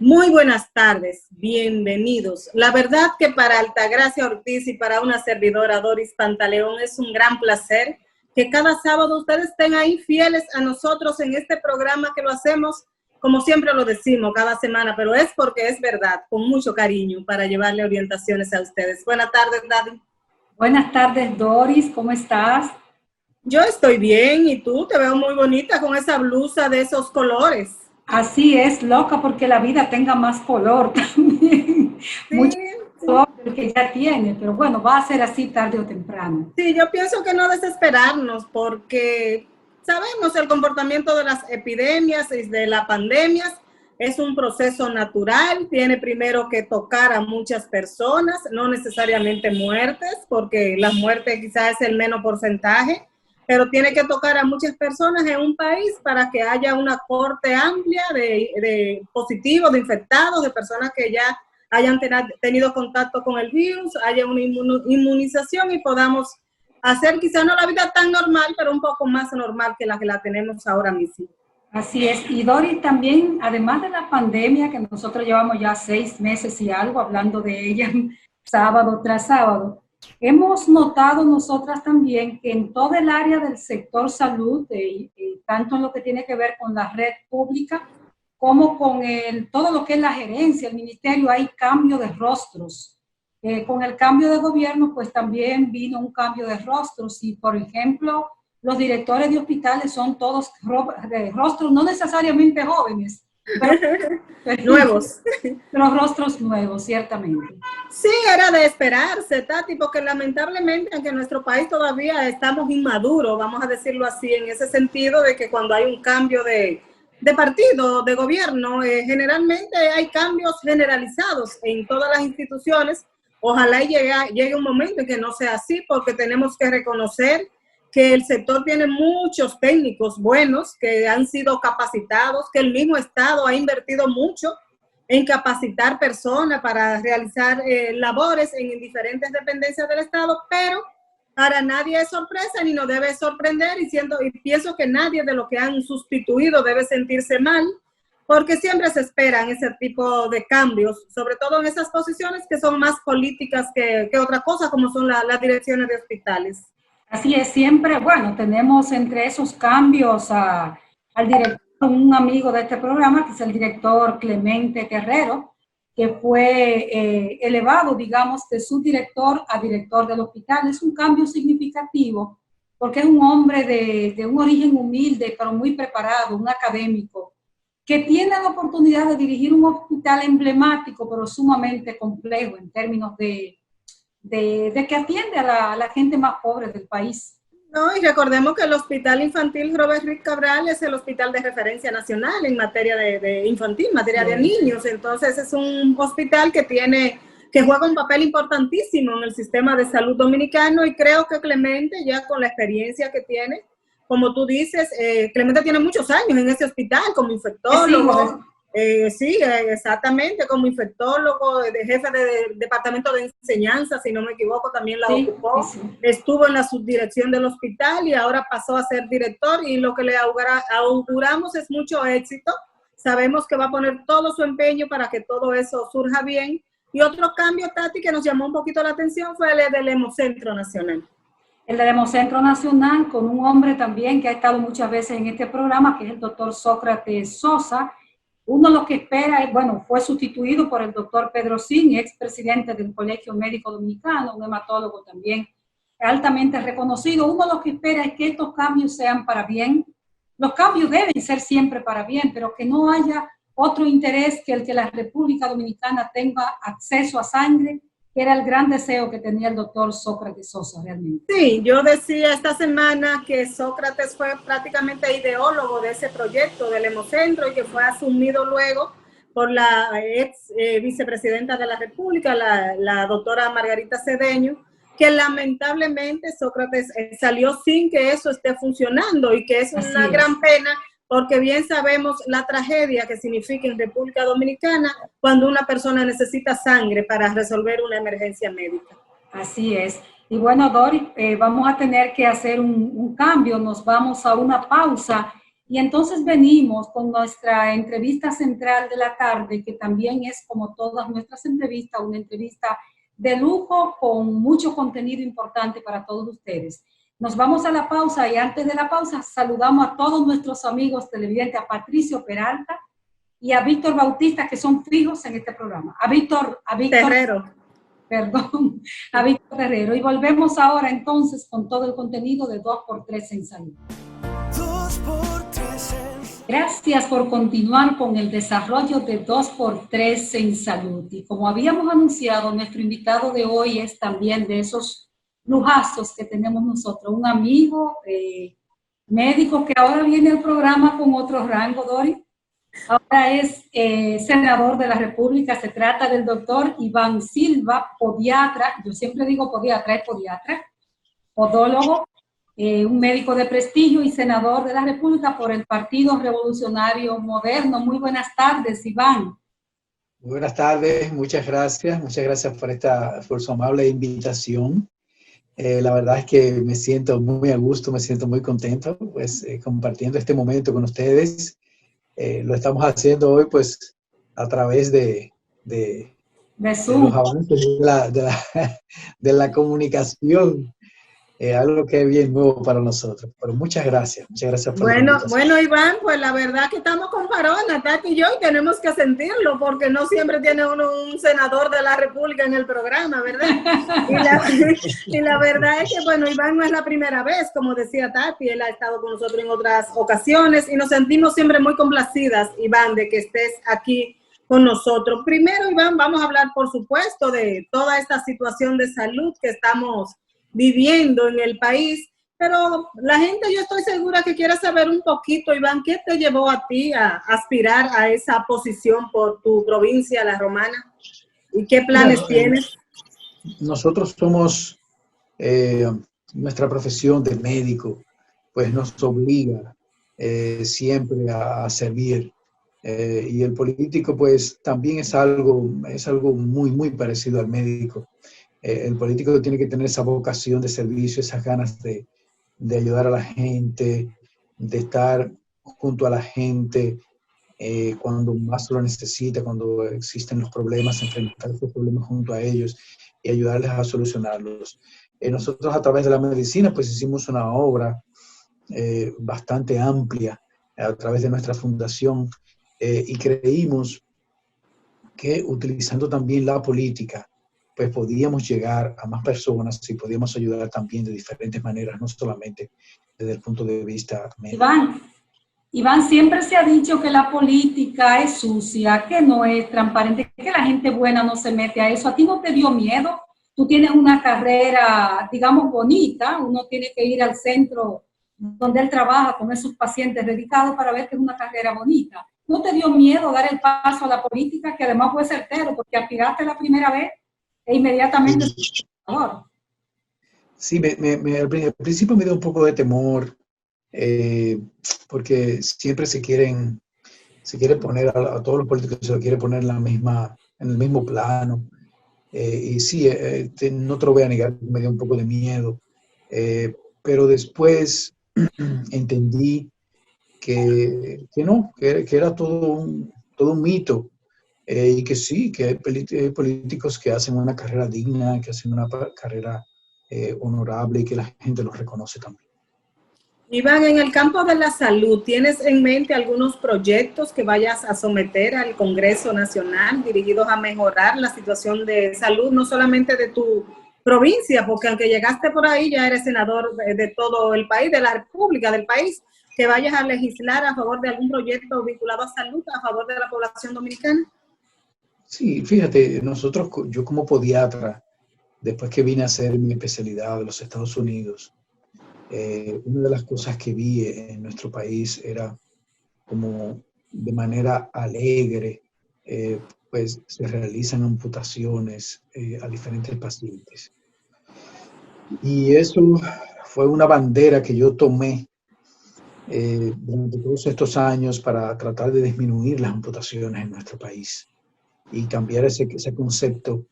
Muy buenas tardes, bienvenidos. La verdad que para Altagracia Ortiz y para una servidora Doris Pantaleón es un gran placer que cada sábado ustedes estén ahí fieles a nosotros en este programa que lo hacemos, como siempre lo decimos, cada semana, pero es porque es verdad, con mucho cariño para llevarle orientaciones a ustedes. Buenas tardes, Daddy. Buenas tardes, Doris, ¿cómo estás? Yo estoy bien, ¿y tú? Te veo muy bonita con esa blusa de esos colores. Así es, loca porque la vida tenga más color también, mucho Sí, color del que ya tiene, pero bueno, va a ser así tarde o temprano. sí, yo pienso que no desesperarnos porque sabemos el comportamiento de las epidemias y de las pandemias es un proceso natural, tiene primero que tocar a muchas personas, no necesariamente muertes, porque la muerte quizás es el menos porcentaje, pero tiene que tocar a muchas personas en un país para que haya una corte amplia de positivos, de infectados, de personas que ya hayan tenido contacto con el virus, haya una inmunización y podamos hacer quizá no la vida tan normal, pero un poco más normal que la tenemos ahora mismo. Así es, y Doris también, además de la pandemia, que nosotros llevamos ya 6 meses y algo hablando de ella sábado tras sábado, hemos notado nosotras también que en todo el área del sector salud, tanto en lo que tiene que ver con la red pública, como con todo lo que es la gerencia, el ministerio, hay cambio de rostros. Con el cambio de gobierno, pues también vino un cambio de rostros y, por ejemplo, los directores de hospitales son todos de rostros no necesariamente jóvenes, Nuevos. pero rostros nuevos, ciertamente. Sí, era de esperarse, Tati, porque lamentablemente, aunque en nuestro país todavía estamos inmaduros, vamos a decirlo así, en ese sentido de que cuando hay un cambio de partido, de gobierno, generalmente hay cambios generalizados en todas las instituciones. Ojalá llegue un momento en que no sea así, porque tenemos que reconocer que el sector tiene muchos técnicos buenos que han sido capacitados, que el mismo Estado ha invertido mucho en capacitar personas para realizar labores en diferentes dependencias del Estado, pero para nadie es sorpresa ni nos debe sorprender y pienso que nadie de lo que han sustituido debe sentirse mal, porque siempre se esperan ese tipo de cambios, sobre todo en esas posiciones que son más políticas que otra cosa, como son las direcciones de hospitales. Así es, siempre, bueno, tenemos entre esos cambios al director, un amigo de este programa, que es el director Clemente Guerrero, que fue elevado, digamos, de subdirector a director del hospital. Es un cambio significativo porque es un hombre de un origen humilde, pero muy preparado, un académico, que tiene la oportunidad de dirigir un hospital emblemático, pero sumamente complejo en términos de que atiende a la gente más pobre del país. No, y recordemos que el Hospital Infantil Robert Rick Cabral es el hospital de referencia nacional en materia de infantil, materia de niños. Entonces es un hospital que juega un papel importantísimo en el sistema de salud dominicano y creo que Clemente, ya con la experiencia que tiene, como tú dices, Clemente tiene muchos años en ese hospital como infectólogo. Sí, exactamente, como infectólogo, de jefe de departamento de enseñanza, si no me equivoco, también la ocupó. Sí. Estuvo en la subdirección del hospital y ahora pasó a ser director y lo que le auguramos es mucho éxito. Sabemos que va a poner todo su empeño para que todo eso surja bien. Y otro cambio, Tati, que nos llamó un poquito la atención fue el del Hemocentro Nacional. El del Hemocentro Nacional, con un hombre también que ha estado muchas veces en este programa, que es el doctor Sócrates Sosa. Uno lo que espera es, bueno, fue sustituido por el doctor Pedro Sin, expresidente del Colegio Médico Dominicano, un hematólogo también altamente reconocido. Uno lo que espera es que estos cambios sean para bien. Los cambios deben ser siempre para bien, pero que no haya otro interés que el que la República Dominicana tenga acceso a sangre, que era el gran deseo que tenía el doctor Sócrates Sosa realmente. Sí, yo decía esta semana que Sócrates fue prácticamente ideólogo de ese proyecto del Hemocentro y que fue asumido luego por la ex vicepresidenta de la República, la doctora Margarita Cedeño, que lamentablemente Sócrates salió sin que eso esté funcionando y que es una gran pena porque bien sabemos la tragedia que significa en República Dominicana cuando una persona necesita sangre para resolver una emergencia médica. Así es. Y bueno, Doris, vamos a tener que hacer un cambio, nos vamos a una pausa Y entonces venimos con nuestra entrevista central de la tarde, que también es, como todas nuestras entrevistas, una entrevista de lujo con mucho contenido importante para todos ustedes. Nos vamos a la pausa y antes de la pausa saludamos a todos nuestros amigos televidentes, a Patricio Peralta y a Víctor Bautista, que son fijos en este programa. A Víctor Terrero. Perdón, a Víctor Herrero. Y volvemos ahora entonces con todo el contenido de 2x3 en Salud. Gracias por continuar con el desarrollo de 2x3 en Salud. Y como habíamos anunciado, nuestro invitado de hoy es también de esos lujazos que tenemos nosotros, un amigo médico que ahora viene al programa con otro rango, Dori. Ahora es senador de la República. Se trata del doctor Iván Silva, podiatra. Yo siempre digo podiatra, es podiatra, podólogo, un médico de prestigio y senador de la República por el Partido Revolucionario Moderno. Muy buenas tardes, Iván. Muy buenas tardes, muchas gracias por su amable invitación. La verdad es que me siento muy a gusto, me siento muy contento, pues compartiendo este momento con ustedes. Lo estamos haciendo hoy, pues, a través de los avances de la comunicación. Algo que es bien nuevo para nosotros. Pero muchas gracias por la invitación. Bueno, Iván, pues la verdad que estamos con parona, Tati y yo, y tenemos que sentirlo, porque no siempre tiene uno un senador de la República en el programa, ¿verdad? Y la verdad es que, bueno, Iván no es la primera vez, como decía Tati, él ha estado con nosotros en otras ocasiones, y nos sentimos siempre muy complacidas, Iván, de que estés aquí con nosotros. Primero, Iván, vamos a hablar, por supuesto, de toda esta situación de salud que estamos viviendo en el país, pero la gente, yo estoy segura que quiere saber un poquito, Iván, ¿qué te llevó a ti a aspirar a esa posición por tu provincia, La Romana? ¿Y qué planes tienes? Nosotros somos, nuestra profesión de médico, pues nos obliga siempre a servir. Y el político, pues, también es algo muy, muy parecido al médico. El político tiene que tener esa vocación de servicio, esas ganas de ayudar a la gente, de estar junto a la gente cuando más lo necesita, cuando existen los problemas, enfrentar esos problemas junto a ellos y ayudarles a solucionarlos. Nosotros a través de la medicina pues hicimos una obra bastante amplia a través de nuestra fundación y creímos que utilizando también la política pues podíamos llegar a más personas y podíamos ayudar también de diferentes maneras, no solamente desde el punto de vista médico. Iván, siempre se ha dicho que la política es sucia, que no es transparente, que la gente buena no se mete a eso. ¿A ti no te dio miedo? Tú tienes una carrera, digamos, bonita, uno tiene que ir al centro donde él trabaja con esos pacientes dedicados para ver que es una carrera bonita. ¿No te dio miedo dar el paso a la política, que además fue certero, porque aspiraste la primera vez e inmediatamente? Sí, al principio me dio un poco de temor, porque siempre se quiere poner a todos los políticos, se lo quiere poner en el mismo plano. Y sí, no te lo voy a negar, me dio un poco de miedo, pero después entendí que era todo un mito. Y que sí, que hay políticos que hacen una carrera digna, que hacen una carrera honorable y que la gente los reconoce también. Iván, en el campo de la salud, ¿tienes en mente algunos proyectos que vayas a someter al Congreso Nacional dirigidos a mejorar la situación de salud, no solamente de tu provincia, porque aunque llegaste por ahí ya eres senador de todo el país, de la República, del país, que vayas a legislar a favor de algún proyecto vinculado a salud, a favor de la población dominicana? Sí, fíjate, yo como podiatra, después que vine a hacer mi especialidad de los Estados Unidos, una de las cosas que vi en nuestro país era como de manera alegre, pues se realizan amputaciones a diferentes pacientes. Y eso fue una bandera que yo tomé durante todos estos años para tratar de disminuir las amputaciones en nuestro país y cambiar ese concepto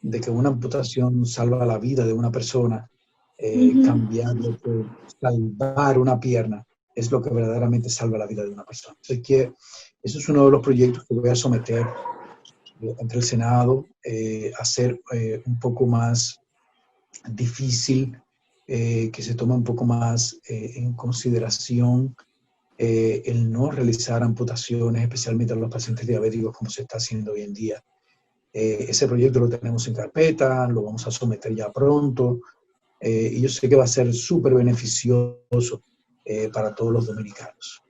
de que una amputación salva la vida de una persona, cambiarlo por salvar una pierna, es lo que verdaderamente salva la vida de una persona. Así que eso es uno de los proyectos que voy a someter ante el Senado, a ser un poco más difícil, que se tome un poco más en consideración el no realizar amputaciones, especialmente a los pacientes diabéticos, como se está haciendo hoy en día. Ese proyecto lo tenemos en carpeta, lo vamos a someter ya pronto, y yo sé que va a ser súper beneficioso para todos los dominicanos.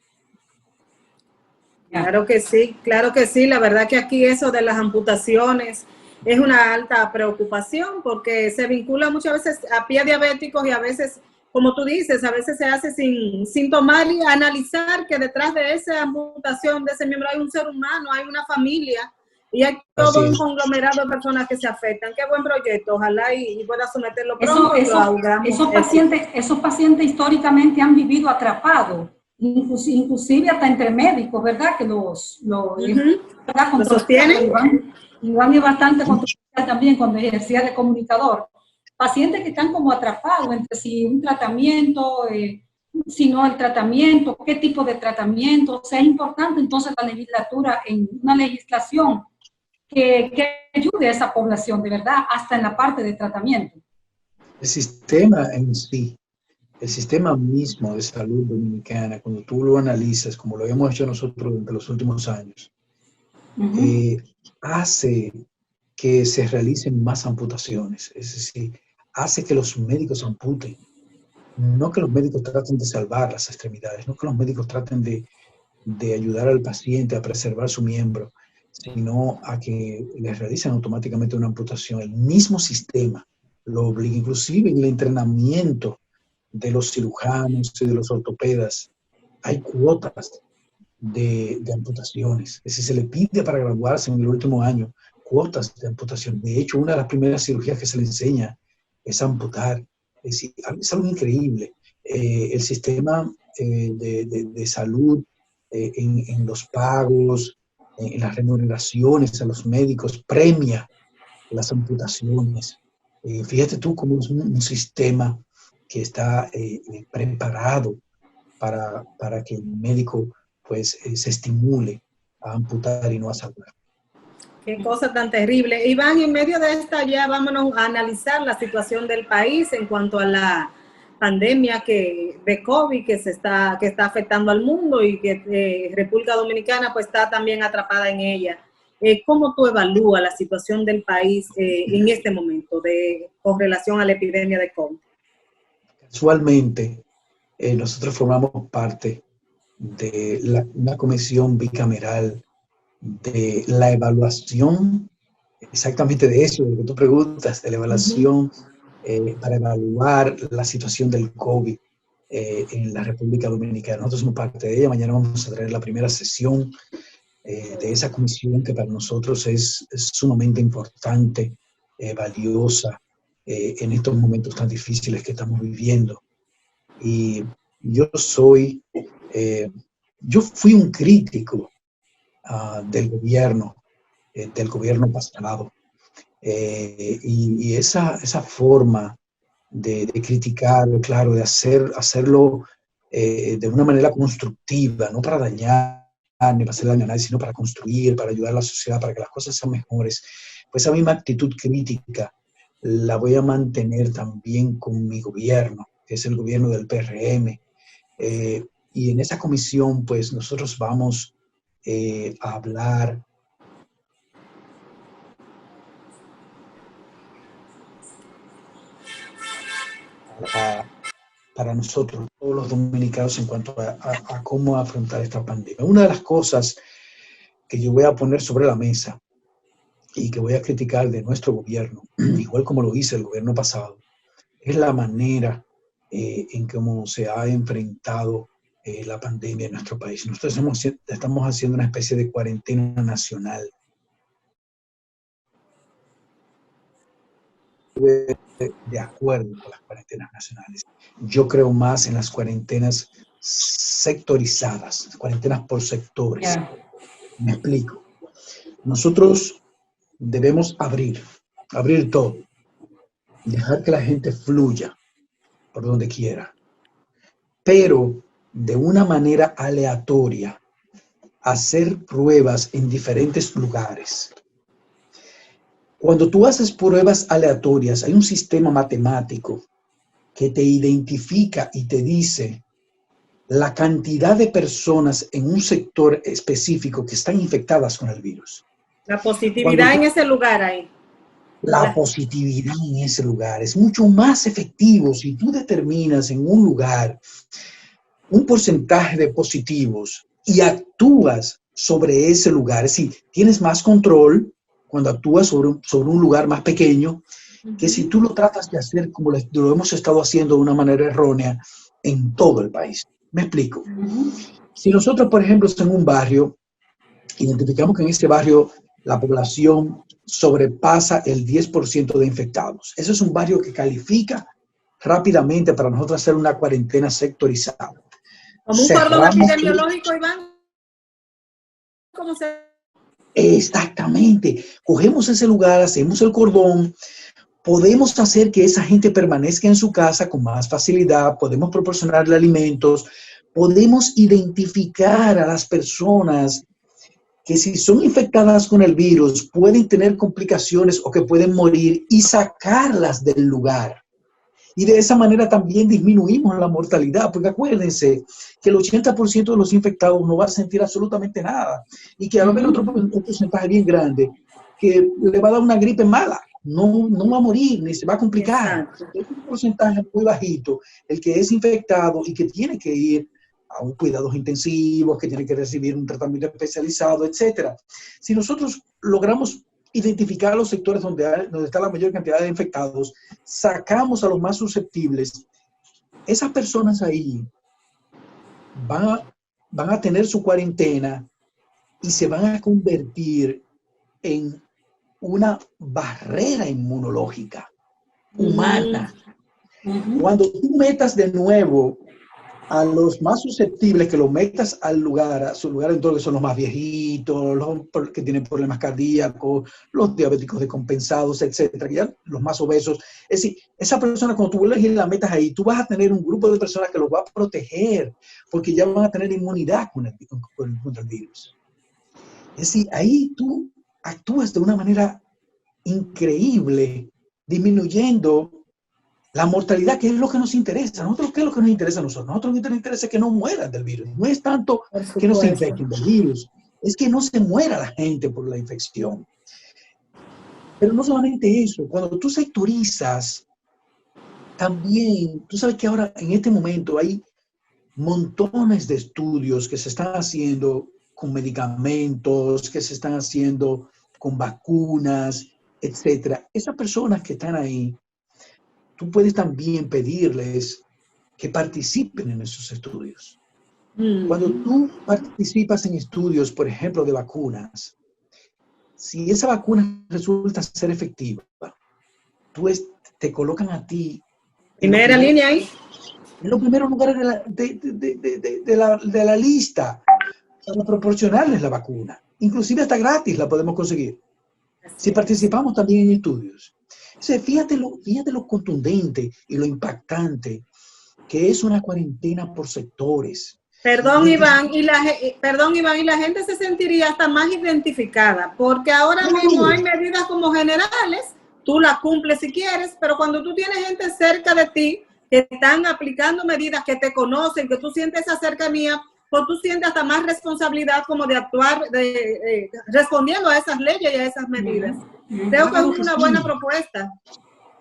Claro que sí, la verdad que aquí eso de las amputaciones es una alta preocupación porque se vincula muchas veces a pies diabéticos y a veces, como tú dices, a veces se hace sin tomar y analizar que detrás de esa amputación de ese miembro hay un ser humano, hay una familia y hay todo un conglomerado de personas que se afectan. Qué buen proyecto, ojalá y pueda someterlo pronto. Esos pacientes históricamente han vivido atrapados, inclusive hasta entre médicos, ¿verdad? Que los sostienen. Iván es bastante controversial también cuando ejercía de comunicador. Pacientes que están como atrapados entre si un tratamiento, si no el tratamiento, qué tipo de tratamiento. O sea, es importante entonces la legislatura en una legislación que ayude a esa población, de verdad, hasta en la parte de tratamiento. El sistema en sí, el sistema mismo de salud dominicana, cuando tú lo analizas, como lo hemos hecho nosotros durante los últimos años, hace que se realicen más amputaciones, es decir, hace que los médicos amputen. No que los médicos traten de salvar las extremidades, no que los médicos traten de ayudar al paciente a preservar su miembro, sino a que les realicen automáticamente una amputación. El mismo sistema lo obliga, inclusive en el entrenamiento de los cirujanos y de los ortopedas, hay cuotas de amputaciones. Es decir, se le pide para graduarse en el último año cuotas de amputación. De hecho, una de las primeras cirugías que se le enseña es amputar. Es decir, es algo increíble. El sistema de salud, en los pagos, en las remuneraciones a los médicos, premia las amputaciones. Fíjate tú cómo es un sistema que está preparado para que el médico pues se estimule a amputar y no a salvar. Qué cosa tan terrible. Iván, en medio de esta ya vámonos a analizar la situación del país en cuanto a la pandemia de COVID que está afectando al mundo y que República Dominicana pues está también atrapada en ella. ¿Cómo tú evalúas la situación del país en este momento con relación a la epidemia de COVID? Casualmente, nosotros formamos parte de una comisión bicameral de la evaluación, exactamente de eso, de lo que tú preguntas, de la evaluación para evaluar la situación del COVID en la República Dominicana. Nosotros somos parte de ella. Mañana vamos a traer la primera sesión de esa comisión que para nosotros es sumamente importante, valiosa en estos momentos tan difíciles que estamos viviendo. Y yo fui un crítico del gobierno pasado. Y esa forma de criticar, claro, de hacerlo de una manera constructiva, no para dañar ni para hacer daño a nadie, sino para construir, para ayudar a la sociedad, para que las cosas sean mejores. Pues esa misma actitud crítica la voy a mantener también con mi gobierno, que es el gobierno del PRM. Y en esa comisión, pues nosotros vamos a hablar para nosotros, todos los dominicanos, en cuanto a cómo afrontar esta pandemia. Una de las cosas que yo voy a poner sobre la mesa y que voy a criticar de nuestro gobierno, igual como lo hice el gobierno pasado, es la manera en cómo se ha enfrentado la pandemia en nuestro país. Nosotros estamos haciendo una especie de cuarentena nacional. De acuerdo con las cuarentenas nacionales. Yo creo más en las cuarentenas sectorizadas, cuarentenas por sectores. Me explico. Nosotros debemos abrir todo, dejar que la gente fluya por donde quiera, pero de una manera aleatoria hacer pruebas en diferentes lugares. Cuando tú haces pruebas aleatorias, hay un sistema matemático que te identifica y te dice la cantidad de personas en un sector específico que están infectadas con el virus. La positividad en ese lugar ahí. La positividad en ese lugar es mucho más efectivo si tú determinas en un lugar un porcentaje de positivos y actúas sobre ese lugar. Es decir, tienes más control cuando actúas sobre un lugar más pequeño que si tú lo tratas de hacer como lo hemos estado haciendo de una manera errónea en todo el país. Me explico. Si nosotros, por ejemplo, en un barrio, identificamos que en ese barrio la población sobrepasa el 10% de infectados. Eso es un barrio que califica rápidamente para nosotros hacer una cuarentena sectorizada. Como un cordón epidemiológico, Iván. ¿Cómo se...? Exactamente. Cogemos ese lugar, hacemos el cordón, podemos hacer que esa gente permanezca en su casa con más facilidad, podemos proporcionarle alimentos, podemos identificar a las personas que si son infectadas con el virus pueden tener complicaciones o que pueden morir y sacarlas del lugar. Y de esa manera también disminuimos la mortalidad, porque acuérdense que el 80% de los infectados no va a sentir absolutamente nada y que va a haber otro porcentaje bien grande que le va a dar una gripe mala. No va a morir ni se va a complicar. Es un porcentaje muy bajito el que es infectado y que tiene que ir a un cuidados intensivos, que tiene que recibir un tratamiento especializado, etc. Si nosotros logramos identificar los sectores donde está la mayor cantidad de infectados, sacamos a los más susceptibles, esas personas ahí van a tener su cuarentena y se van a convertir en una barrera inmunológica humana. Cuando tú metas de nuevo a los más susceptibles, que los metas al lugar, a su lugar en todo, que son los más viejitos, los que tienen problemas cardíacos, los diabéticos descompensados, etcétera, ya los más obesos. Es decir, esa persona, cuando tú vuelves y la metas ahí, tú vas a tener un grupo de personas que los va a proteger, porque ya van a tener inmunidad contra el virus. Es decir, ahí tú actúas de una manera increíble, disminuyendo la mortalidad, que es lo que nos interesa. Nosotros, ¿qué es lo que nos interesa a nosotros? Nosotros lo que nos interesa es que no mueran del virus. No es tanto que no se infecten del virus, es que no se muera la gente por la infección. Pero no solamente eso, cuando tú sectorizas, también, tú sabes que ahora en este momento hay montones de estudios que se están haciendo con medicamentos, que se están haciendo con vacunas, etcétera. Esas personas que están ahí, tú puedes también pedirles que participen en esos estudios. Cuando tú participas en estudios, por ejemplo, de vacunas, si esa vacuna resulta ser efectiva, te colocan a ti primera línea ahí, en los primeros lugares de la lista para proporcionarles la vacuna. Inclusive hasta gratis la podemos conseguir. Si participamos también en estudios. O sea, fíjate lo contundente y lo impactante que es una cuarentena por sectores. Perdón, Iván, y la gente se sentiría hasta más identificada, porque ahora mismo hay medidas como generales, tú las cumples si quieres, pero cuando tú tienes gente cerca de ti que están aplicando medidas, que te conocen, que tú sientes esa cercanía, pues tú sientes hasta más responsabilidad como de actuar, respondiendo a esas leyes y a esas medidas. Creo que es una buena propuesta.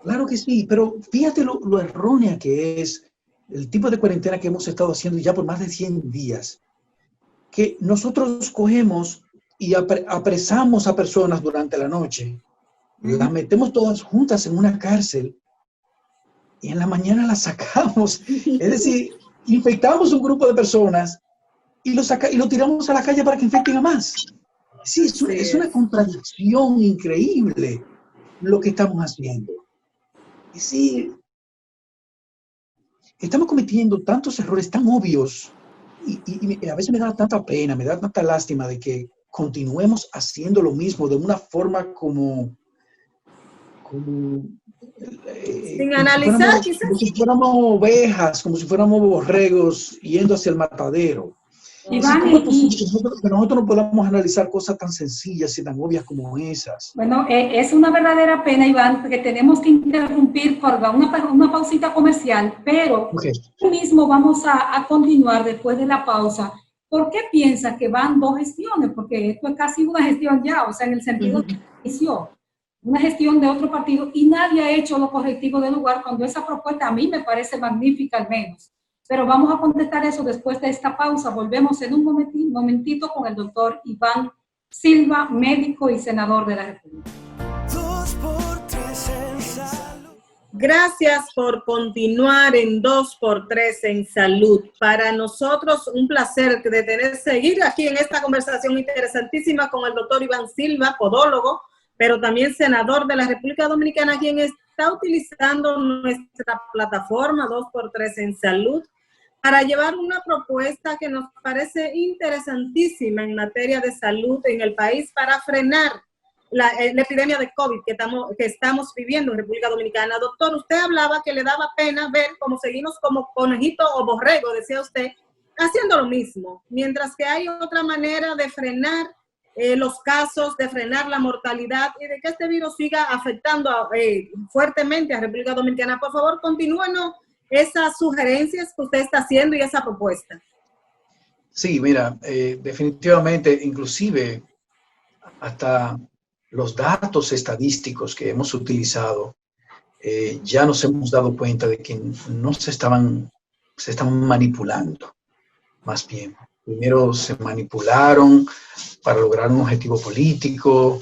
Claro que sí, pero fíjate lo errónea que es el tipo de cuarentena que hemos estado haciendo ya por más de 100 días, que nosotros cogemos y apresamos a personas durante la noche, las metemos todas juntas en una cárcel y en la mañana las sacamos. Es decir, infectamos un grupo de personas y lo tiramos a la calle para que infecten a más. Sí, es una contradicción increíble lo que estamos haciendo. Es decir, estamos cometiendo tantos errores tan obvios y a veces me da tanta pena, me da tanta lástima de que continuemos haciendo lo mismo de una forma como Sin analizar, quizás. Como si fuéramos ovejas, como si fuéramos borregos yendo hacia el matadero. Iván, ¿Cómo es posible que nosotros no podamos analizar cosas tan sencillas y tan obvias como esas? Bueno, es una verdadera pena, Iván, porque tenemos que interrumpir por una pausita comercial, pero mismo vamos a continuar después de la pausa. ¿Por qué piensas que van dos gestiones? Porque esto es casi una gestión ya, o sea, en el sentido de que inició una gestión de otro partido y nadie ha hecho lo correctivo del lugar cuando esa propuesta a mí me parece magnífica al menos. Pero vamos a contestar eso después de esta pausa. Volvemos en un momentito con el doctor Iván Silva, médico y senador de la República. Gracias por continuar en 2x3 en salud. Para nosotros un placer seguir aquí en esta conversación interesantísima con el doctor Iván Silva, podólogo, pero también senador de la República Dominicana, quien está utilizando nuestra plataforma 2x3 en salud para llevar una propuesta que nos parece interesantísima en materia de salud en el país para frenar la epidemia de COVID que estamos viviendo en República Dominicana. Doctor, usted hablaba que le daba pena ver cómo seguimos como conejito o borrego, decía usted, haciendo lo mismo, mientras que hay otra manera de frenar los casos, de frenar la mortalidad y de que este virus siga afectando fuertemente a República Dominicana. Por favor, continúenos esas sugerencias que usted está haciendo y esa propuesta. Sí, mira, definitivamente, inclusive hasta los datos estadísticos que hemos utilizado, ya nos hemos dado cuenta de que no se estaban manipulando, más bien. Primero se manipularon para lograr un objetivo político,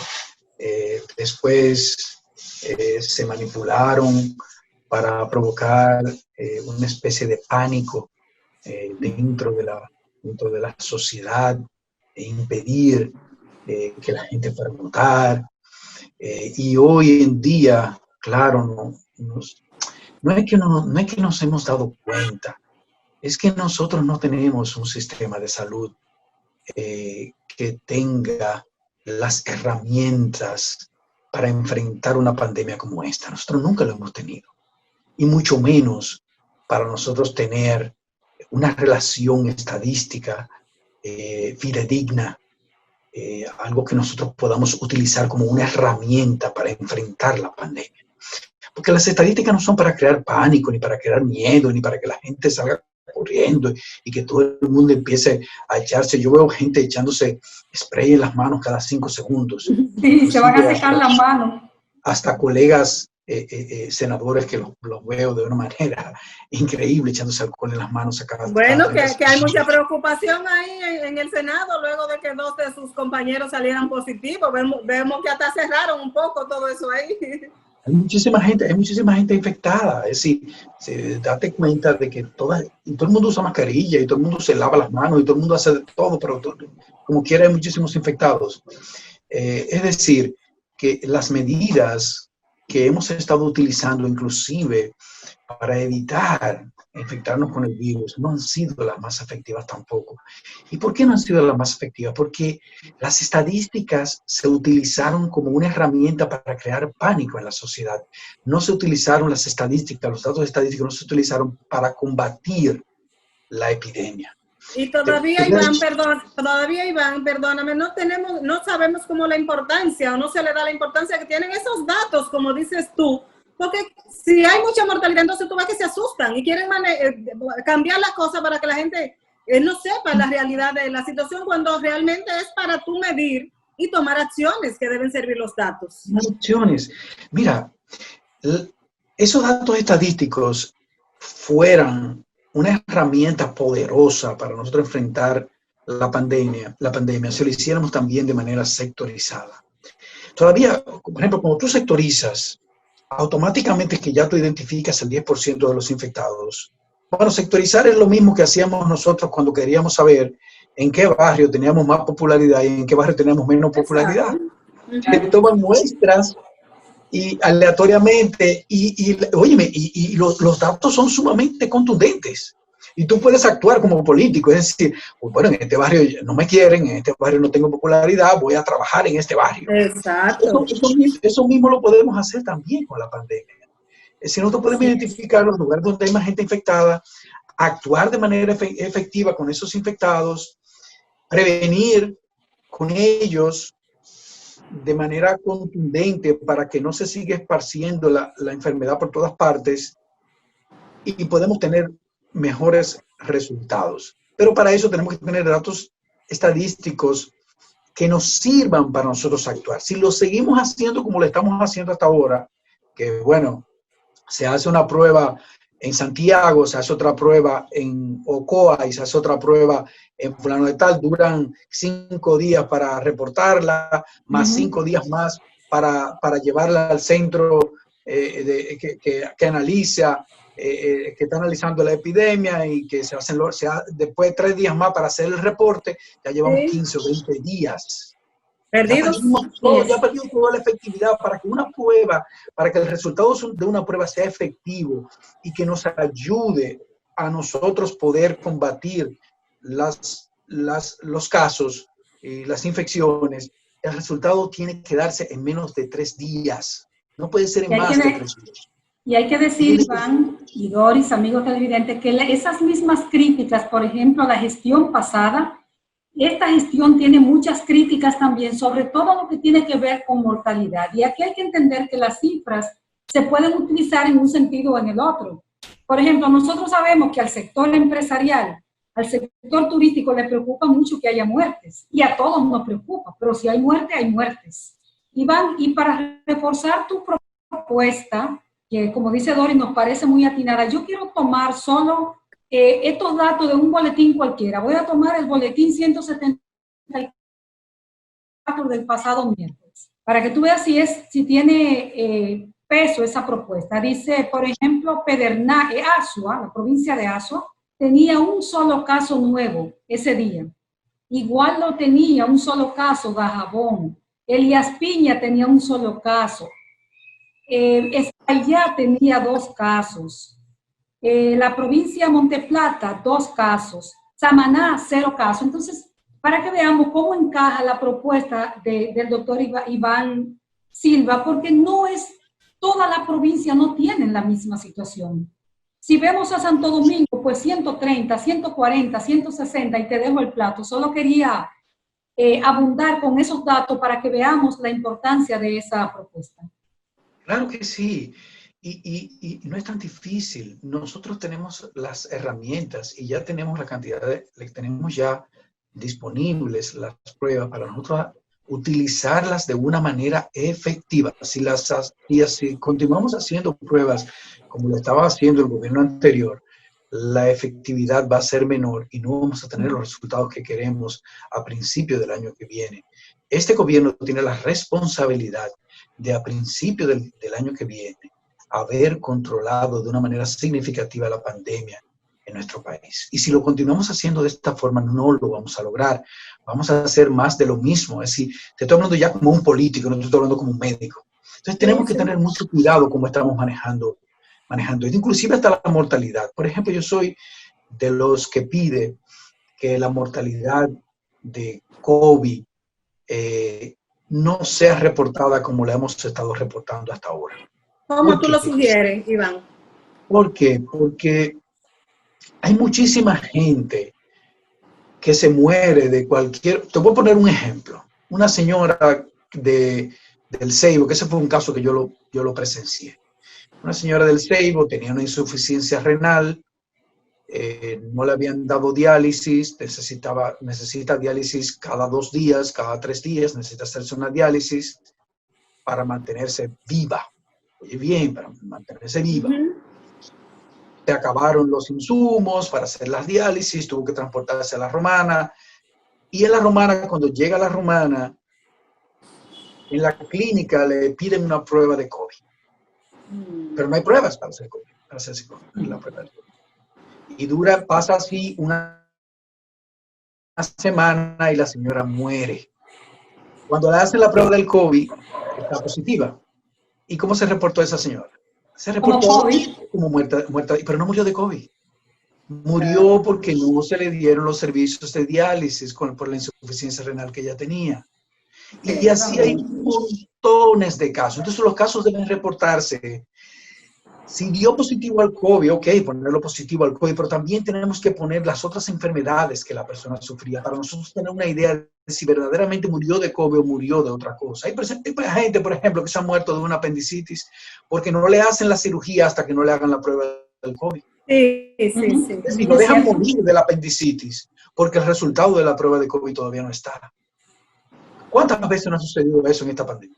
después se manipularon para provocar una especie de pánico dentro de la sociedad e impedir que la gente fuera a votar. Y hoy en día, claro, no es que nos hemos dado cuenta, es que nosotros no tenemos un sistema de salud que tenga las herramientas para enfrentar una pandemia como esta. Nosotros nunca lo hemos tenido. Y mucho menos para nosotros tener una relación estadística fidedigna, algo que nosotros podamos utilizar como una herramienta para enfrentar la pandemia. Porque las estadísticas no son para crear pánico, ni para crear miedo, ni para que la gente salga corriendo y que todo el mundo empiece a echarse. Yo veo gente echándose spray en las manos cada 5 segundos. Sí, se van a secar las manos. Hasta colegas senadores que los veo de una manera increíble echándose alcohol en las manos. Bueno, que hay mucha preocupación ahí en el Senado luego de que 2 de sus compañeros salieran positivos. Vemos que hasta cerraron un poco todo eso ahí. Hay muchísima gente infectada. Es decir, date cuenta de que todo el mundo usa mascarilla y todo el mundo se lava las manos y todo el mundo hace todo, pero como quiera hay muchísimos infectados. Es decir, que las medidas que hemos estado utilizando inclusive para evitar infectarnos con el virus no han sido las más efectivas tampoco. ¿Y por qué no han sido las más efectivas? Porque las estadísticas se utilizaron como una herramienta para crear pánico en la sociedad. No se utilizaron las estadísticas, los datos estadísticos no se utilizaron para combatir la epidemia. Y todavía, Iván, perdóname, no sabemos cómo la importancia o no se le da la importancia que tienen esos datos, como dices tú, porque si hay mucha mortalidad, entonces tú ves que se asustan y quieren cambiar las cosas para que la gente no sepa la realidad de la situación, cuando realmente es para tú medir y tomar acciones que deben servir los datos. Acciones. Mira, esos datos estadísticos fueran una herramienta poderosa para nosotros enfrentar la pandemia, si lo hiciéramos también de manera sectorizada. Todavía, por ejemplo, cuando tú sectorizas, automáticamente que ya tú identificas el 10% de los infectados. Bueno, sectorizar es lo mismo que hacíamos nosotros cuando queríamos saber en qué barrio teníamos más popularidad y en qué barrio teníamos menos popularidad. Se toman muestras y aleatoriamente, óyeme, los datos son sumamente contundentes. Y tú puedes actuar como político, es decir, pues bueno, en este barrio no me quieren, en este barrio no tengo popularidad, voy a trabajar en este barrio. Exacto. Eso mismo lo podemos hacer también con la pandemia. Es decir, nosotros podemos identificar los lugares donde hay más gente infectada, actuar de manera efectiva con esos infectados, prevenir con ellos de manera contundente para que no se siga esparciendo la enfermedad por todas partes y podemos tener mejores resultados. Pero para eso tenemos que tener datos estadísticos que nos sirvan para nosotros actuar. Si lo seguimos haciendo como lo estamos haciendo hasta ahora, que bueno, se hace una prueba en Santiago, se hace otra prueba en Ocoa y se hace otra prueba en fulano de tal, duran 5 días para reportarla, más 5 días más para llevarla al centro que analiza, que está analizando la epidemia y que después 3 días más para hacer el reporte, ya llevamos 15 o 20 días. Perdidos. Ya perdimos toda la efectividad para que una prueba, para que el resultado de una prueba sea efectivo y que nos ayude a nosotros poder combatir los casos y las infecciones. El resultado tiene que darse en menos de 3 días. No puede ser en más de 3 días. Y hay que decir, Iván y Doris, amigos televidentes, que esas mismas críticas, por ejemplo, la gestión pasada, esta gestión tiene muchas críticas también, sobre todo lo que tiene que ver con mortalidad. Y aquí hay que entender que las cifras se pueden utilizar en un sentido o en el otro. Por ejemplo, nosotros sabemos que al sector empresarial, al sector turístico le preocupa mucho que haya muertes. Y a todos nos preocupa, pero si hay muerte, hay muertes. Iván, y para reforzar tu propuesta, que como dice Doris, nos parece muy atinada, yo quiero tomar solo estos datos de un boletín cualquiera. Voy a tomar el boletín 174 del pasado miércoles, para que tú veas si tiene peso esa propuesta. Dice, por ejemplo, Azua, la provincia de Azua, tenía un solo caso nuevo ese día. Igual lo tenía un solo caso Dajabón. Elías Piña tenía un solo caso. Espaillá tenía 2 casos. La provincia de Monteplata, 2 casos. Samaná, 0 casos. Entonces, para que veamos cómo encaja la propuesta del doctor Iván Silva, porque no es, toda la provincia no tiene la misma situación. Si vemos a Santo Domingo, pues 130, 140, 160, y te dejo el plato. Solo quería abundar con esos datos para que veamos la importancia de esa propuesta. Claro que sí. Y no es tan difícil. Nosotros tenemos las herramientas y ya tenemos la cantidad tenemos ya disponibles las pruebas para nosotros utilizarlas de una manera efectiva. Si continuamos haciendo pruebas como lo estaba haciendo el gobierno anterior, la efectividad va a ser menor y no vamos a tener los resultados que queremos a principio del año que viene. Este gobierno tiene la responsabilidad de a principio del año que viene haber controlado de una manera significativa la pandemia en nuestro país. Y si lo continuamos haciendo de esta forma, no lo vamos a lograr. Vamos a hacer más de lo mismo. Es decir, te estoy hablando ya como un político, no te estoy hablando como un médico. Entonces tenemos que tener mucho cuidado cómo estamos manejando esto, inclusive hasta la mortalidad. Por ejemplo, yo soy de los que pide que la mortalidad de COVID no sea reportada como la hemos estado reportando hasta ahora. ¿Cómo tú lo sugieres, Iván? ¿Por qué? Porque hay muchísima gente que se muere de cualquier... Te voy a poner un ejemplo. Una señora del Ceibo, que ese fue un caso que yo lo presencié. Una señora del Ceibo tenía una insuficiencia renal, no le habían dado diálisis, necesita diálisis cada 2 días, cada 3 días, necesita hacerse una diálisis para mantenerse viva. Oye bien, para mantenerse viva. Se acabaron los insumos para hacer las diálisis, tuvo que transportarse a La Romana. Y en La Romana, cuando llega a La Romana, en la clínica le piden una prueba de COVID. Pero no hay pruebas para hacer COVID, para hacerse la prueba de COVID. Y pasa así una semana y la señora muere. Cuando le hacen la prueba del COVID, está positiva. ¿Y cómo se reportó esa señora? Se reportó como muerta, pero no murió de COVID. Murió porque no se le dieron los servicios de diálisis por la insuficiencia renal que ella tenía. Y así hay montones de casos. Entonces los casos deben reportarse. Si dio positivo al COVID, ok, ponerlo positivo al COVID, pero también tenemos que poner las otras enfermedades que la persona sufría para nosotros tener una idea de si verdaderamente murió de COVID o murió de otra cosa. Hay gente, por ejemplo, que se ha muerto de una apendicitis porque no le hacen la cirugía hasta que no le hagan la prueba del COVID. Sí. Y lo dejan morir de la apendicitis porque el resultado de la prueba de COVID todavía no está. ¿Cuántas veces no ha sucedido eso en esta pandemia?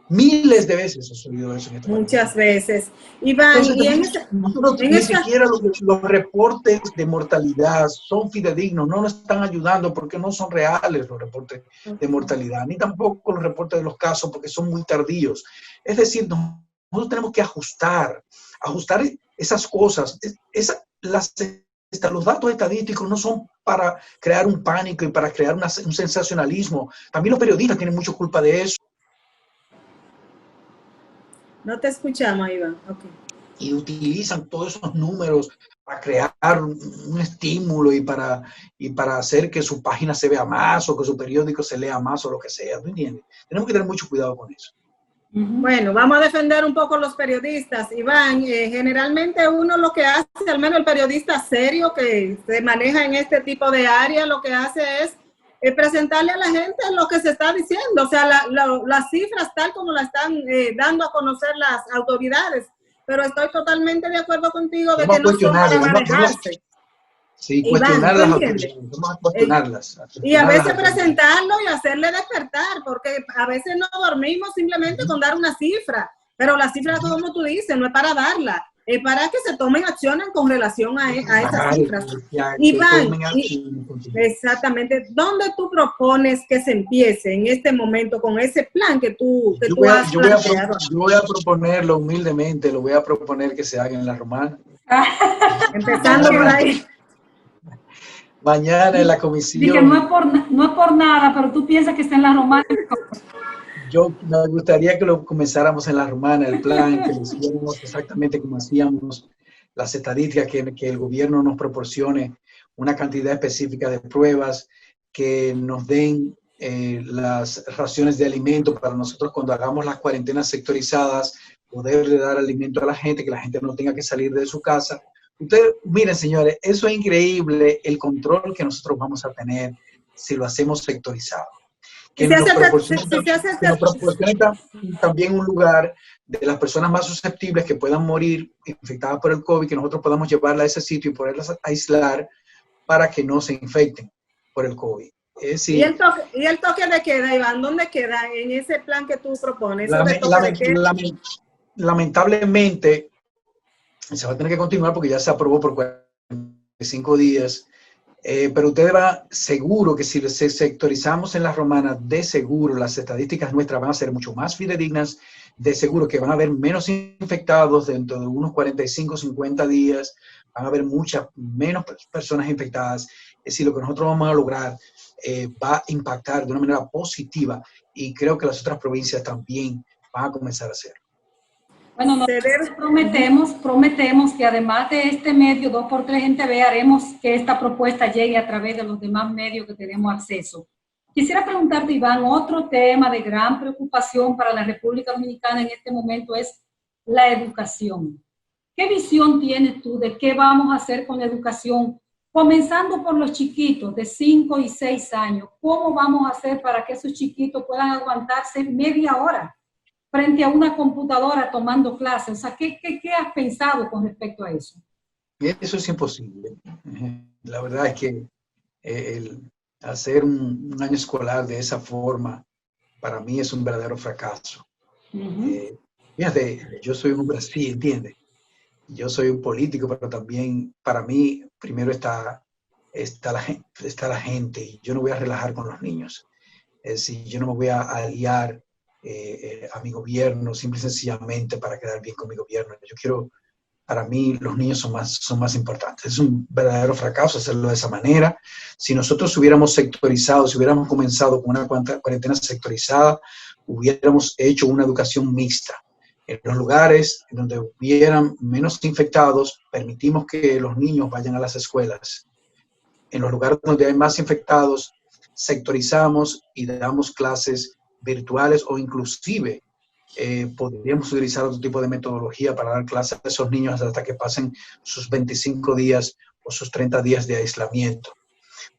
Miles de veces ha sucedido eso en esta pandemia. Muchas veces. Iván, entonces, ni siquiera los reportes de mortalidad son fidedignos, no nos están ayudando porque no son reales los reportes de mortalidad, ni tampoco los reportes de los casos porque son muy tardíos. Es decir, nosotros tenemos que ajustar esas cosas. Los datos estadísticos no son para crear un pánico y para crear un sensacionalismo. También los periodistas tienen mucha culpa de eso. No te escuchamos, Iván. Okay. Y utilizan todos esos números para crear un estímulo y para hacer que su página se vea más o que su periódico se lea más o lo que sea. ¿Tú entiendes? Tenemos que tener mucho cuidado con eso. Bueno, vamos a defender un poco los periodistas. Iván, generalmente uno lo que hace, al menos el periodista serio que se maneja en este tipo de área, lo que hace es presentarle a la gente lo que se está diciendo, o sea, las cifras tal como la están dando a conocer las autoridades. Pero estoy totalmente de acuerdo contigo de que no son para manejarse. Sí, cuestionar las autoridades, vamos a cuestionarlas. Y a veces presentarlo y hacerle despertar, porque a veces no dormimos simplemente con dar una cifra, pero la cifra, como tú dices, no es para darla, es para que se tomen acciones con relación a esas cifras. Iván, exactamente, ¿dónde tú propones que se empiece en este momento con ese plan que tú has planteado? Yo voy a proponerlo humildemente, lo voy a proponer que se haga en La Romana. Empezando por ahí. Mañana en la comisión. Dije, no es por nada, pero tú piensas que está en La Romana. Yo me gustaría que lo comenzáramos en La Romana, el plan, que lo hiciéramos exactamente como hacíamos, las estadísticas, que el gobierno nos proporcione una cantidad específica de pruebas, que nos den las raciones de alimento para nosotros cuando hagamos las cuarentenas sectorizadas, poderle dar alimento a la gente, que la gente no tenga que salir de su casa. Ustedes, miren, señores, eso es increíble, el control que nosotros vamos a tener si lo hacemos sectorizado. Que nos proporcione también un lugar de las personas más susceptibles que puedan morir infectadas por el COVID, que nosotros podamos llevarla a ese sitio y poderlas aislar para que no se infecten por el COVID. ¿Y el toque de queda, Iván? ¿Dónde queda en ese plan que tú propones? Lamentablemente, se va a tener que continuar porque ya se aprobó por 45 días, pero ustedes van seguro que si se sectorizamos en La Romana, de seguro las estadísticas nuestras van a ser mucho más fidedignas, de seguro que van a haber menos infectados dentro de unos 45, 50 días, van a haber muchas menos personas infectadas. Es decir, lo que nosotros vamos a lograr va a impactar de una manera positiva y creo que las otras provincias también van a comenzar a hacerlo. Bueno, nosotros prometemos que además de este medio 2x3 en TV, haremos que esta propuesta llegue a través de los demás medios que tenemos acceso. Quisiera preguntarte, Iván, otro tema de gran preocupación para la República Dominicana en este momento es la educación. ¿Qué visión tienes tú de qué vamos a hacer con la educación? Comenzando por los chiquitos de 5 y 6 años, ¿cómo vamos a hacer para que esos chiquitos puedan aguantarse media hora frente a una computadora tomando clases? O sea, ¿qué has pensado con respecto a eso? Eso es imposible. La verdad es que hacer un año escolar de esa forma, para mí es un verdadero fracaso. Fíjate, yo soy un hombre así, ¿entiendes? Yo soy un político, pero también para mí primero está la gente, y yo no voy a relajar con los niños. Es decir, yo no me voy a aliar a mi gobierno simple y sencillamente para quedar bien con mi gobierno. Yo quiero, para mí los niños son más importantes. Es un verdadero fracaso hacerlo de esa manera. Si nosotros hubiéramos sectorizado, si hubiéramos comenzado con una cuarentena sectorizada, hubiéramos hecho una educación mixta, En los lugares en donde hubieran menos infectados, permitimos que los niños vayan a las escuelas. En los lugares donde hay más infectados, sectorizamos y damos clases virtuales o inclusive podríamos utilizar otro tipo de metodología para dar clases a esos niños hasta que pasen sus 25 días o sus 30 días de aislamiento.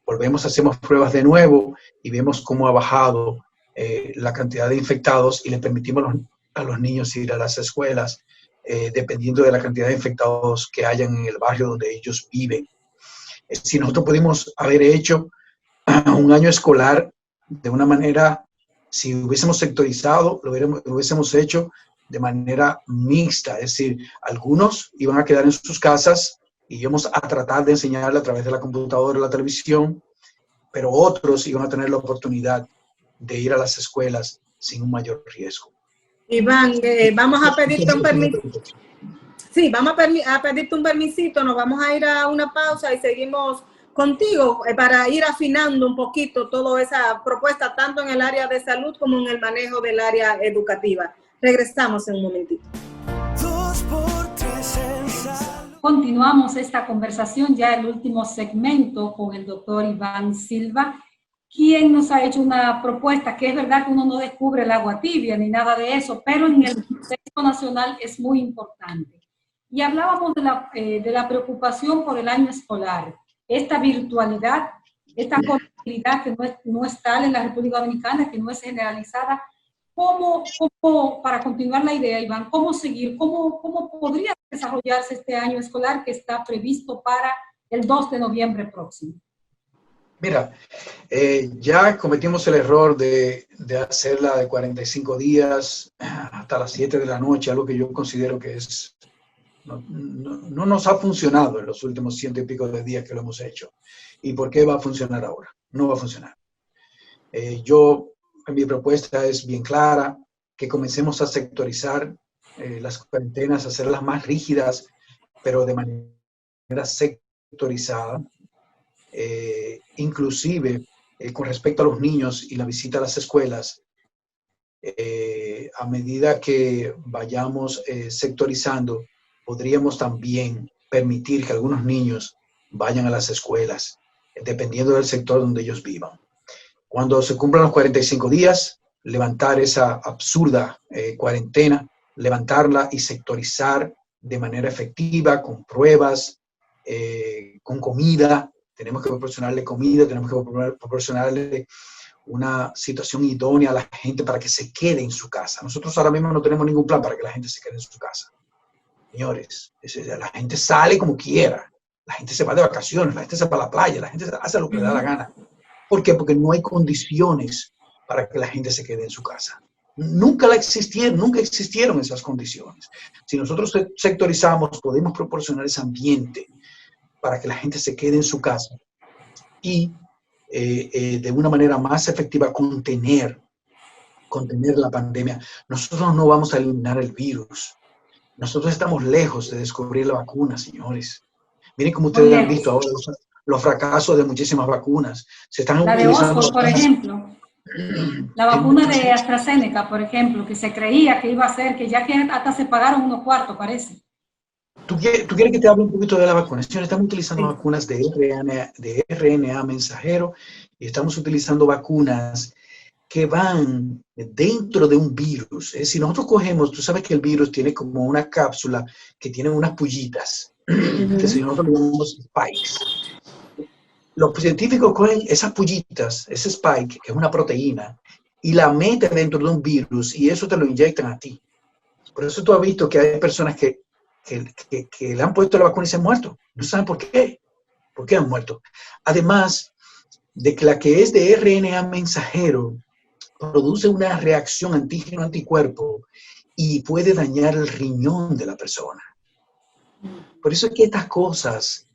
Volvemos, hacemos pruebas de nuevo y vemos cómo ha bajado la cantidad de infectados y le permitimos a los niños ir a las escuelas dependiendo de la cantidad de infectados que hayan en el barrio donde ellos viven. Si nosotros pudimos haber hecho un año escolar de una manera, si hubiésemos sectorizado, lo hubiésemos hecho de manera mixta, es decir, algunos iban a quedar en sus casas y íbamos a tratar de enseñarle a través de la computadora o la televisión, pero otros iban a tener la oportunidad de ir a las escuelas sin un mayor riesgo. Iván, vamos a pedirte un permiso. Sí, vamos a pedirte un permisito, nos vamos a ir a una pausa y seguimos contigo para ir afinando un poquito toda esa propuesta, tanto en el área de salud como en el manejo del área educativa. Regresamos en un momentito. Continuamos esta conversación, ya el último segmento, con el doctor Iván Silva, quien nos ha hecho una propuesta que es verdad que uno no descubre el agua tibia ni nada de eso, pero en el contexto nacional es muy importante. Y hablábamos de la preocupación por el año escolar, esta virtualidad, esta conectividad que no es tal en la República Dominicana, que no es generalizada. ¿Cómo, para continuar la idea, Iván, cómo seguir, cómo podría desarrollarse este año escolar que está previsto para el 2 de noviembre próximo? Mira, ya cometimos el error de hacerla de 45 días hasta las 7 de la noche, algo que yo considero que no nos ha funcionado en los últimos 100 y pico de días que lo hemos hecho. ¿Y por qué va a funcionar ahora? No va a funcionar. Mi propuesta es bien clara, que comencemos a sectorizar las cuarentenas, hacerlas más rígidas, pero de manera sectorizada. Inclusive con respecto a los niños y la visita a las escuelas, a medida que vayamos sectorizando, podríamos también permitir que algunos niños vayan a las escuelas, dependiendo del sector donde ellos vivan. Cuando se cumplan los 45 días, levantar esa absurda cuarentena, levantarla y sectorizar de manera efectiva, con pruebas, con comida. Tenemos que proporcionarle comida, tenemos que proporcionarle una situación idónea a la gente para que se quede en su casa. Nosotros ahora mismo no tenemos ningún plan para que la gente se quede en su casa. Señores, la gente sale como quiera, la gente se va de vacaciones, la gente se va a la playa, la gente hace lo que le da la gana. ¿Por qué? Porque no hay condiciones para que la gente se quede en su casa. Nunca existieron esas condiciones. Si nosotros sectorizamos, podemos proporcionar ese ambiente para que la gente se quede en su casa y de una manera más efectiva contener la pandemia. Nosotros no vamos a eliminar el virus. Nosotros estamos lejos de descubrir la vacuna, señores. Miren cómo ustedes han visto ahora los fracasos de muchísimas vacunas. Se están la de Oxford, por ejemplo. La vacuna de AstraZeneca, por ejemplo, que se creía que iba a ser, que ya que hasta se pagaron unos cuartos, parece. ¿Tú quieres que te hable un poquito de la vacunación? Estamos utilizando vacunas de RNA mensajero y estamos utilizando vacunas que van dentro de un virus. Es decir, nosotros cogemos, tú sabes que el virus tiene como una cápsula que tiene unas pullitas, que nosotros le llamamos spikes. Los científicos cogen esas pullitas, ese spike, que es una proteína, y la meten dentro de un virus y eso te lo inyectan a ti. Por eso tú has visto que hay personas que le han puesto la vacuna y se han muerto. No saben por qué. ¿Por qué han muerto? Además de que la que es de RNA mensajero produce una reacción antígeno-anticuerpo y puede dañar el riñón de la persona. Por eso es que estas cosas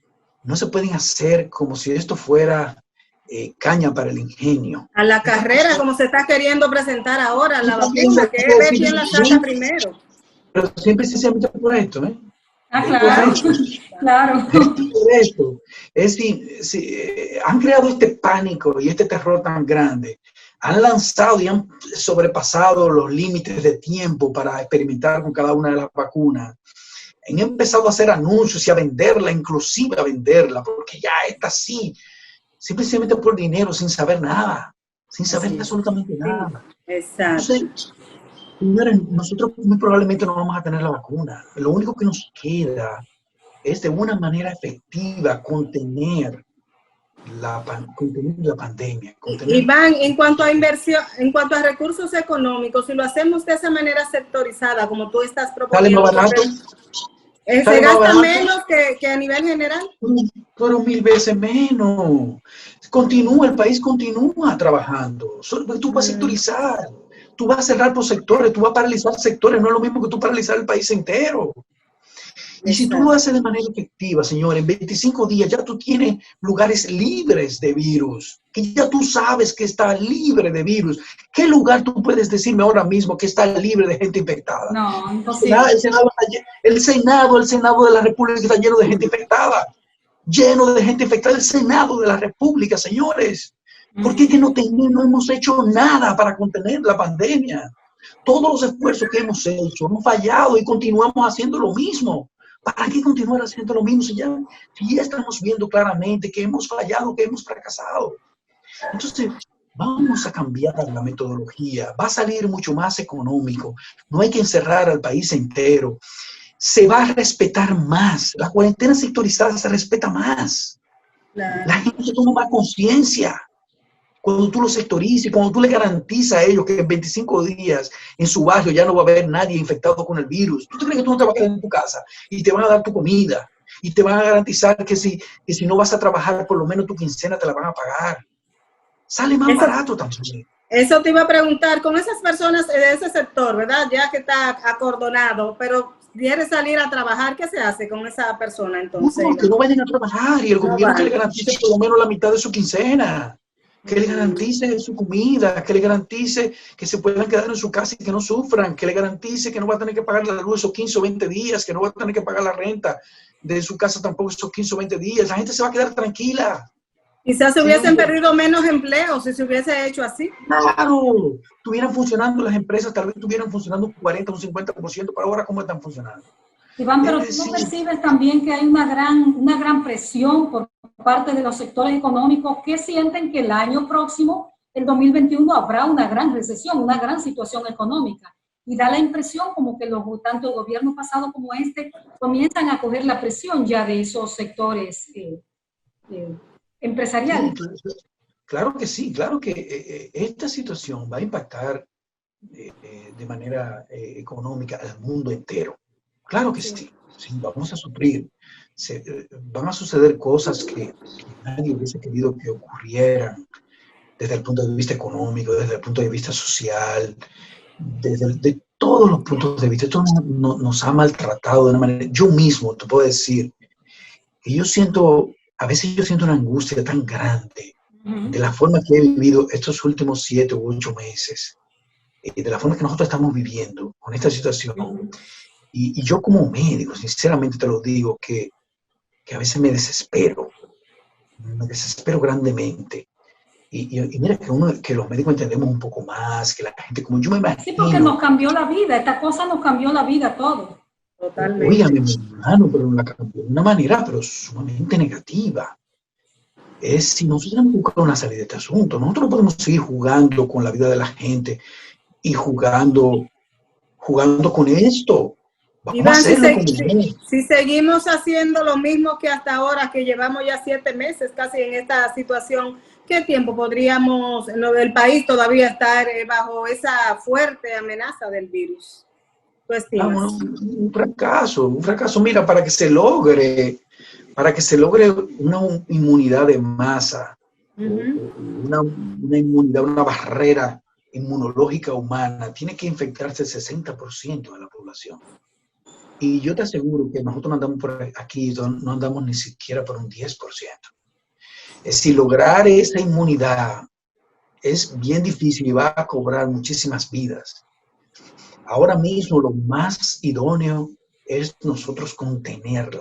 no se pueden hacer como si esto fuera caña para el ingenio. A la carrera, como se está queriendo presentar ahora, la vacuna, que es ver quién la saca primero. Pero siempre se mete por esto, ¿eh? Claro, claro. Es decir, han creado este pánico y este terror tan grande han lanzado y han sobrepasado los límites de tiempo para experimentar con cada una de las vacunas. Han empezado a hacer anuncios y a venderla, inclusive a venderla, porque ya está así, simplemente por dinero, sin saber nada, sin saber absolutamente nada. Exacto. Entonces, señores, nosotros muy probablemente no vamos a tener la vacuna. Lo único que nos queda es de una manera efectiva contener la pandemia. Iván, en cuanto a inversión, en cuanto a recursos económicos, si lo hacemos de esa manera sectorizada, como tú estás proponiendo, ¿Sale más barato? ¿se gasta menos que a nivel general? Pero 1000 veces menos. El país continúa trabajando. Tú vas a sectorizar, tú vas a cerrar por sectores, tú vas a paralizar sectores, no es lo mismo que tú paralizar el país entero. Y si tú lo haces de manera efectiva, señor, en 25 días ya tú tienes lugares libres de virus, que ya tú sabes que está libre de virus. ¿Qué lugar tú puedes decirme ahora mismo que está libre de gente infectada? No, imposible. El Senado de la República está lleno de gente infectada. Lleno de gente infectada. El Senado de la República, señores. ¿Por qué que no hemos hecho nada para contener la pandemia? Todos los esfuerzos que hemos hecho hemos fallado y continuamos haciendo lo mismo. ¿Para qué continuar haciendo lo mismo si ya estamos viendo claramente que hemos fallado, que hemos fracasado? Entonces, vamos a cambiar la metodología. Va a salir mucho más económico. No hay que encerrar al país entero. Se va a respetar más. La cuarentena sectorizada se respeta más. La gente toma más conciencia. Cuando tú lo sectorices, cuando tú le garantizas a ellos que en 25 días en su barrio ya no va a haber nadie infectado con el virus, ¿tú crees que tú no te vas a quedar en tu casa y te van a dar tu comida y te van a garantizar que si no vas a trabajar, por lo menos tu quincena te la van a pagar? Sale más barato también. Eso te iba a preguntar, con esas personas de ese sector, ¿verdad? Ya que está acordonado, pero quiere salir a trabajar, ¿qué se hace con esa persona entonces? No, que no vayan a trabajar y el gobierno que le garantice por lo menos la mitad de su quincena. Que le garantice su comida, que le garantice que se puedan quedar en su casa y que no sufran, que le garantice que no va a tener que pagar la luz esos 15 o 20 días, que no va a tener que pagar la renta de su casa tampoco esos 15 o 20 días. La gente se va a quedar tranquila. Quizás se hubiesen perdido menos empleos si se hubiese hecho así. Claro, estuvieran funcionando las empresas, tal vez estuvieran funcionando un 40 o un 50%, pero ahora ¿cómo están funcionando? Iván, pero tú no percibes también que hay una gran presión por parte de los sectores económicos que sienten que el año próximo, el 2021, habrá una gran recesión, una gran situación económica. Y da la impresión como que tanto el gobierno pasado como este comienzan a coger la presión ya de esos sectores empresariales. Sí, claro que sí, claro que esta situación va a impactar de manera económica al mundo entero. Claro que sí, vamos a sufrir. Van a suceder cosas que nadie hubiese querido que ocurrieran desde el punto de vista económico, desde el punto de vista social, de todos los puntos de vista. Esto nos ha maltratado de una manera. Yo mismo te puedo decir que a veces yo siento una angustia tan grande de la forma que he vivido estos últimos 7 u 8 meses, de la forma que nosotros estamos viviendo con esta situación. Y yo como médico, sinceramente te lo digo, que a veces me desespero grandemente. Y mira que los médicos entendemos un poco más, que la gente, como yo me imagino. Sí, porque nos cambió la vida, esta cosa nos cambió la vida a todos. Totalmente. Óigame, mi hermano, pero la cambió de una manera, pero sumamente negativa. Es si nosotros tenemos que buscar una salida de este asunto. Nosotros no podemos seguir jugando con la vida de la gente y jugando con esto. Vamos Iván, a hacerlo si seguimos haciendo lo mismo que hasta ahora, que llevamos ya 7 meses casi en esta situación, ¿qué tiempo podríamos, el país todavía estar bajo esa fuerte amenaza del virus? ¿Tú estimas? Bueno, un fracaso. Mira, para que se logre una inmunidad de masa, una inmunidad, una barrera inmunológica humana, tiene que infectarse el 60% de la población. Y yo te aseguro que nosotros no andamos por aquí, no andamos ni siquiera por un 10%. Es decir, lograr esa inmunidad es bien difícil y va a cobrar muchísimas vidas. Ahora mismo lo más idóneo es nosotros contener.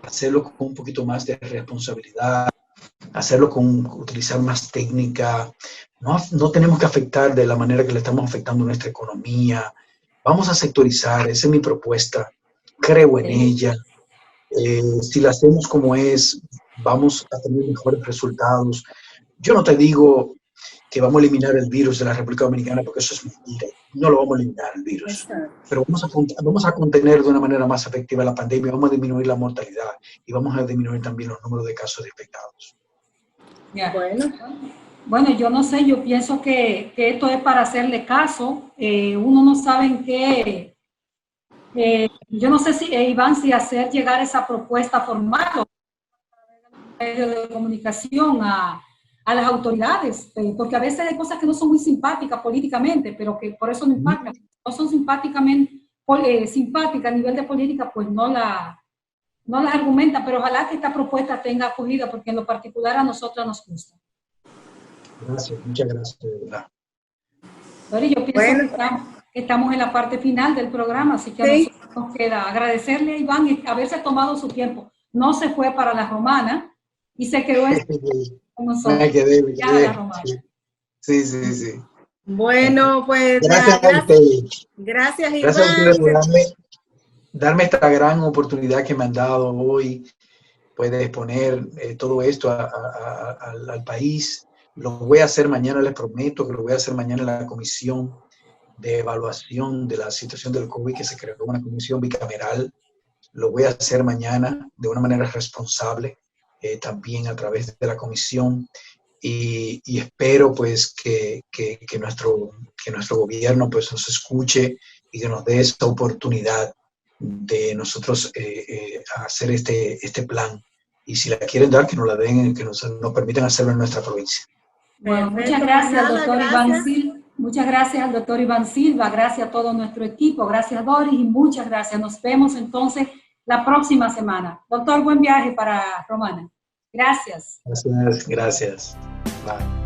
hacerlo con un poquito más de responsabilidad, hacerlo utilizar más técnica. No tenemos que afectar de la manera que le estamos afectando nuestra economía. Vamos a sectorizar, esa es mi propuesta. Creo en ella. Si la hacemos como es, vamos a tener mejores resultados. Yo no te digo que vamos a eliminar el virus de la República Dominicana, porque eso es mentira. No lo vamos a eliminar el virus. Pero vamos a contener de una manera más efectiva la pandemia, vamos a disminuir la mortalidad y vamos a disminuir también los números de casos infectados. Bueno, yo no sé, yo pienso que esto es para hacerle caso. Uno no sabe en qué. Yo no sé si, Iván, si hacer llegar esa propuesta formal o medio de comunicación a las autoridades, porque a veces hay cosas que no son muy simpáticas políticamente, pero que por eso no impactan. No son simpáticas a nivel de política, pues no las argumentan, pero ojalá que esta propuesta tenga acogida, porque en lo particular a nosotros nos gusta. Gracias, muchas gracias, de verdad. Pero yo pienso que estamos en la parte final del programa, así que a nosotros nos queda agradecerle a Iván y haberse tomado su tiempo. No se fue para la Romana y se quedó con nosotros. Me quedé. Sí. Bueno, pues gracias a ustedes. Gracias, Iván. Gracias a ustedes por darme esta gran oportunidad que me han dado hoy, pues, de exponer todo esto al país. Lo voy a hacer mañana, les prometo que lo voy a hacer mañana en la comisión de evaluación de la situación del COVID, que se creó una comisión bicameral. Lo voy a hacer mañana de una manera responsable, también a través de la comisión, y espero pues que nuestro gobierno pues nos escuche y que nos dé esta oportunidad de nosotros hacer este plan. Y si la quieren dar, que nos la den, que nos permitan hacerlo en nuestra provincia. Bueno, muchas gracias al doctor Iván Silva. Muchas gracias al doctor Iván Silva, gracias a todo nuestro equipo, gracias Doris y muchas gracias. Nos vemos entonces la próxima semana. Doctor, buen viaje para Romana. Gracias. Gracias. Bye.